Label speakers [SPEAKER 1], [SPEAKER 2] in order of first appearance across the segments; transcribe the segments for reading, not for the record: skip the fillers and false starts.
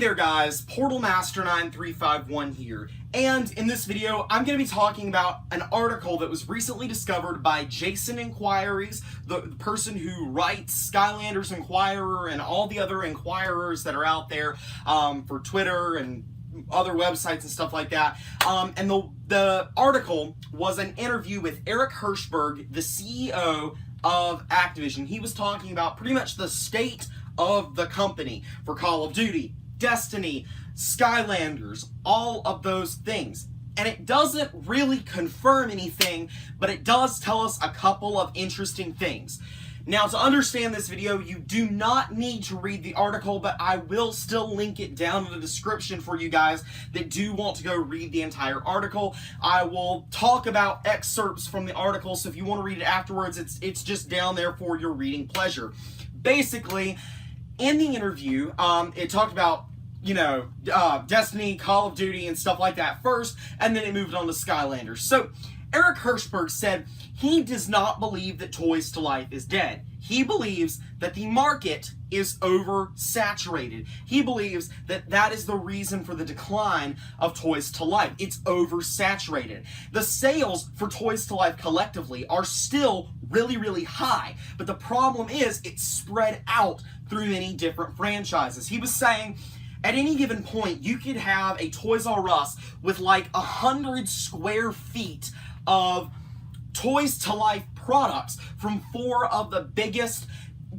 [SPEAKER 1] there guys, PortalMaster9351 here, and in this video I'm going to be talking about an article that was recently discovered by Jason Inquiries, the person who writes Skylanders Inquirer and all the other Inquirers that are out there for Twitter and other websites and stuff like that. And the article was an interview with Eric Hirshberg, the CEO of Activision. He was talking about pretty much the state of the company for Call of Duty, Destiny, Skylanders, all of those things. And it doesn't really confirm anything, but it does tell us a couple of interesting things. Now, to understand this video, you do not need to read the article, but I will still link it down in the description for you guys that do want to go read the entire article. I will talk about excerpts from the article, so if you want to read it afterwards, it's just down there for your reading pleasure. Basically, in the interview, it talked about, you know, Destiny, Call of Duty, and stuff like that first, and then it moved on to Skylanders. So, Eric Hirshberg said he does not believe that Toys to Life is dead. He believes that the market is oversaturated. He believes that that is the reason for the decline of Toys to Life. It's oversaturated. The sales for Toys to Life collectively are still really, really high, but the problem is it's spread out through many different franchises. He was saying at any given point, you could have a Toys R Us with like 100 square feet of Toys to Life products from 4 of the biggest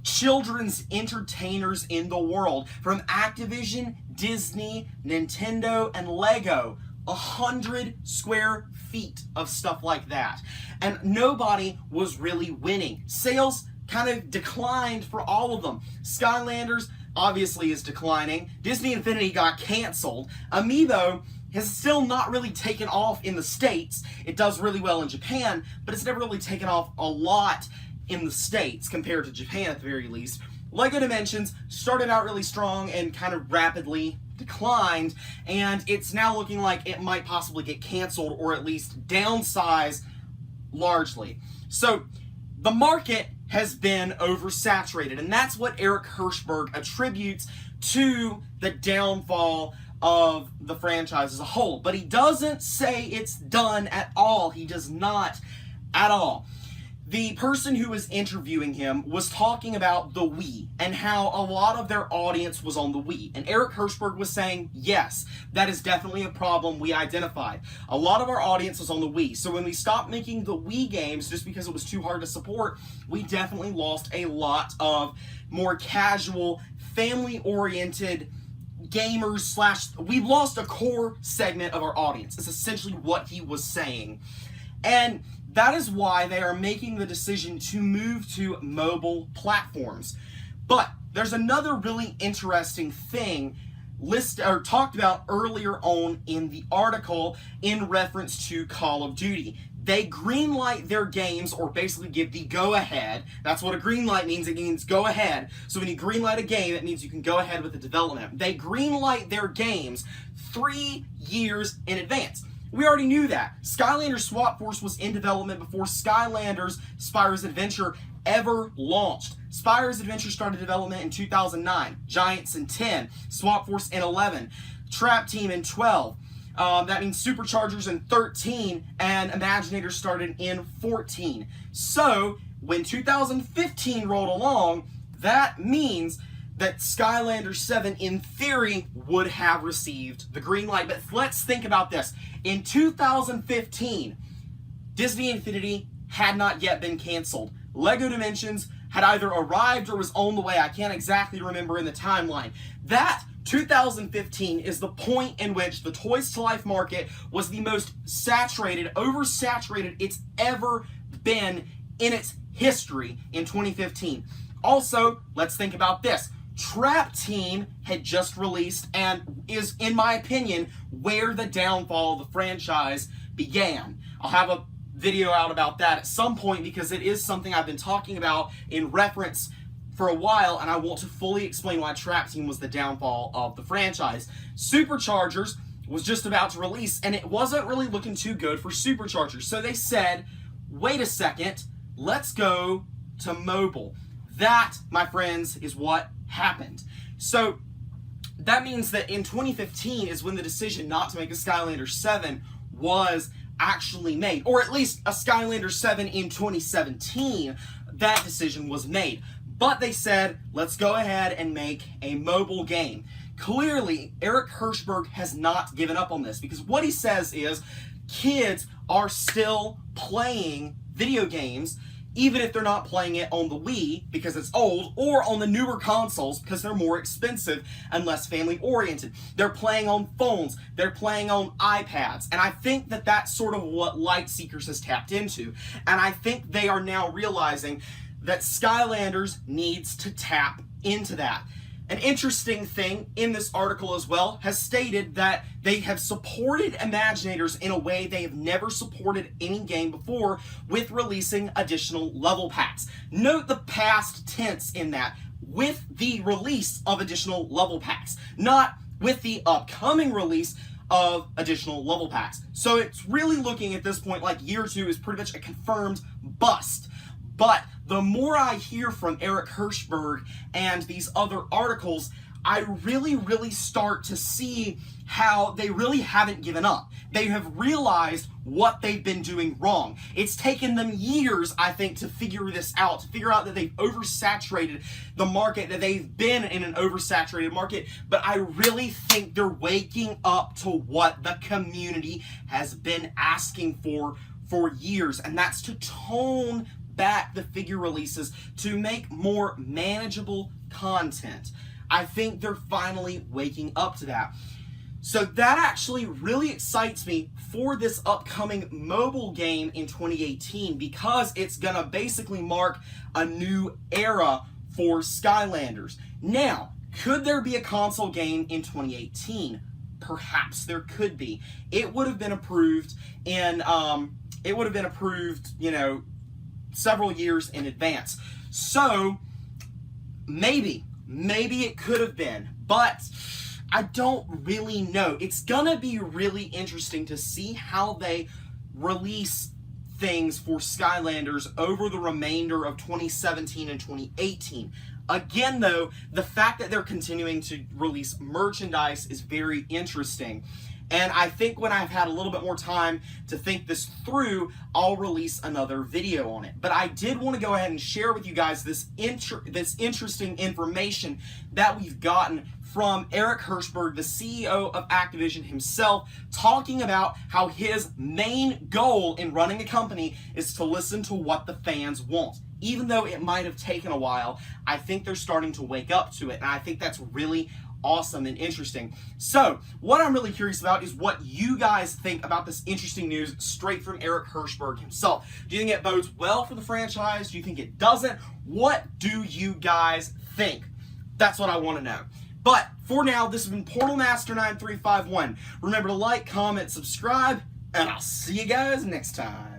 [SPEAKER 1] children's entertainers in the world, from Activision, Disney, Nintendo, and Lego. 100 square feet of stuff like that. And nobody was really winning. Sales kind of declined for all of them. Skylanders obviously is declining. Disney Infinity got canceled. Amiibo has still not really taken off in the States. It does really well in Japan, but it's never really taken off a lot in the States compared to Japan at the very least. LEGO Dimensions started out really strong and kind of rapidly declined, and it's now looking like it might possibly get canceled or at least downsize largely. So the market has been oversaturated, and that's what Eric Hirshberg attributes to the downfall of the franchise as a whole. But he doesn't say it's done at all. He does not at all. The person who was interviewing him was talking about the Wii and how a lot of their audience was on the Wii. And Eric Hirshberg was saying, yes, that is definitely a problem we identified. A lot of our audience was on the Wii. So when we stopped making the Wii games just because it was too hard to support, we definitely lost a lot of more casual, family-oriented gamers / we lost a core segment of our audience. It's essentially what he was saying. And that is why they are making the decision to move to mobile platforms. But there's another really interesting thing talked about earlier on in the article in reference to Call of Duty. They greenlight their games, or basically give the go-ahead. That's what a greenlight means. It means go ahead. So when you greenlight a game, it means you can go ahead with the development. They greenlight their games 3 years in advance. We already knew that. Skylanders Swap Force was in development before Skylanders Spyro's Adventure ever launched. Spyro's Adventure started development in 2009, Giants in 10, Swap Force in 11, Trap Team in 12. That means Superchargers in 13, and Imaginators started in 14. So, when 2015 rolled along, that means that Skylanders 7, in theory, would have received the green light. But let's think about this. In 2015, Disney Infinity had not yet been canceled. LEGO Dimensions had either arrived or was on the way. I can't exactly remember in the timeline. That 2015 is the point in which the Toys to Life market was the most saturated, oversaturated it's ever been in its history in 2015. Also, let's think about this. Trap Team had just released and is, in my opinion, where the downfall of the franchise began. I'll have a video out about that at some point because it is something I've been talking about in reference for a while, and I want to fully explain why Trap Team was the downfall of the franchise. Superchargers was just about to release, and it wasn't really looking too good for Superchargers. So they said, wait a second, let's go to mobile. That, my friends, is what happened. So that means that in 2015 is when the decision not to make a Skylanders 7 was actually made, or at least a Skylanders 7 in 2017, that decision was made. But they said, let's go ahead and make a mobile game. Clearly, Eric Hirshberg has not given up on this, because what he says is kids are still playing video games, even if they're not playing it on the Wii because it's old, or on the newer consoles because they're more expensive and less family oriented. They're playing on phones, they're playing on iPads, and I think that that's sort of what Light Seekers has tapped into, and I think they are now realizing that Skylanders needs to tap into that. An interesting thing in this article as well has stated that they have supported Imaginators in a way they have never supported any game before, with releasing additional level packs. Note the past tense in that, with the release of additional level packs, not with the upcoming release of additional level packs. So it's really looking at this point like year 2 is pretty much a confirmed bust. But the more I hear from Eric Hirshberg and these other articles, I really start to see how they really haven't given up. They have realized what they've been doing wrong. It's taken them years, I think, to figure this out, to figure out that they've oversaturated the market, that they've been in an oversaturated market, but I really think they're waking up to what the community has been asking for years, and that's to tone back the figure releases to make more manageable content. I think they're finally waking up to that. So that actually really excites me for this upcoming mobile game in 2018, because it's gonna basically mark a new era for Skylanders. Now, could there be a console game in 2018? Perhaps there could be. It would have been approved in several years in advance. So maybe it could have been, but I don't really know. It's gonna be really interesting to see how they release things for Skylanders over the remainder of 2017 and 2018. Again, though, the fact that they're continuing to release merchandise is very interesting. And I think when I've had a little bit more time to think this through, I'll release another video on it. But I did want to go ahead and share with you guys this interesting information that we've gotten from Eric Hirshberg, the CEO of Activision himself, talking about how his main goal in running a company is to listen to what the fans want. Even though it might have taken a while, I think they're starting to wake up to it, and I think that's really awesome and interesting. So, what I'm really curious about is what you guys think about this interesting news straight from Eric Hirshberg himself. Do you think it bodes well for the franchise? Do you think it doesn't? What do you guys think? That's what I want to know. But for now, this has been Portal Master 9351. Remember to like, comment, subscribe, and I'll see you guys next time.